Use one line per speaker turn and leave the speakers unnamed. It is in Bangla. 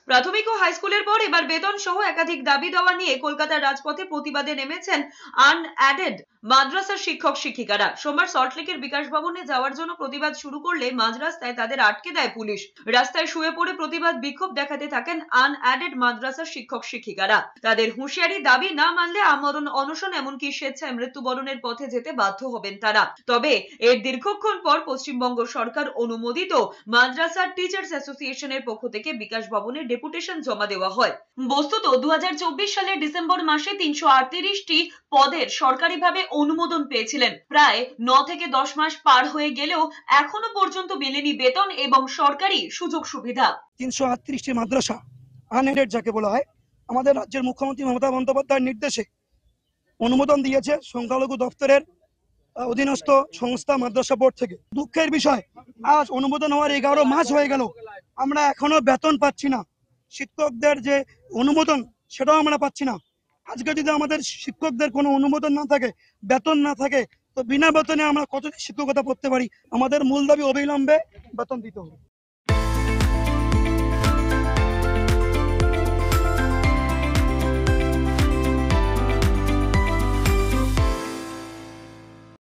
প্রাথমিক ও হাই স্কুলের পর এবার বেতন সহ একাধিক দাবি দেওয়া নিয়ে কলকাতার রাজপথে প্রতিবাদে নেমেছেন আনঅ্যাডেড মাদ্রাসার শিক্ষক শিক্ষিকারা। সোমবার সল্টলেকের বিকাশ ভবনে যাওয়ার জন্য প্রতিবাদ শুরু করলে মাঝ রাস্তায় তাদের আটকে দেয় পুলিশ। রাস্তায় শুয়ে পড়ে প্রতিবাদ বিক্ষোভ দেখাতে থাকেন আনঅ্যাডেড মাদ্রাসার শিক্ষক শিক্ষিকারা। তাদের হুঁশিয়ারি, দাবি না মানলে আমরণ অনশন এমনকি স্বেচ্ছায় মৃত্যুবরণের পথে যেতে বাধ্য হবেন তারা। তবে এর দীর্ঘক্ষণ পর পশ্চিমবঙ্গ সরকার অনুমোদিত মাদ্রাসা টিচার্স অ্যাসোসিয়েশনের পক্ষ থেকে বিকাশ ভবনে ডেপুটেশন জমা দেওয়া হয়। বস্তুত 2024 সালের ডিসেম্বর মাসে 338টি পদের সরকারিভাবে অনুমোদন পেয়েছিলেন। প্রায় 9 থেকে 10 মাস পার হয়ে গেলেও এখনো পর্যন্ত মেলেনি বেতন এবং সরকারি সুযোগ সুবিধা।
338টি মাদ্রাসা আনএডেড যাকে বলা হয়, আমাদের রাজ্যের মুখ্যমন্ত্রী মমতা বন্দ্যোপাধ্যায়ের নির্দেশে অনুমোদন দিয়েছে সংখ্যালঘু দপ্তরের অধীনস্থ সংস্থা মাদ্রাসা বোর্ড থেকে। দুঃখের বিষয়, আজ অনুমোদন হওয়ার 11 মাস হয়ে গেল, আমরা এখনো বেতন পাচ্ছি না। শিক্ষকদের যে অনুমোদন সেটাও আমরা পাচ্ছি না। আজকে যদি আমাদের শিক্ষকদের কোনো অনুমোদন না থাকে, বেতন না থাকে, তো বিনা বেতনে আমরা কতদিন শিক্ষকতা করতে পারি? আমাদের মূল দাবি অবিলম্বে বেতন দিতে হবে।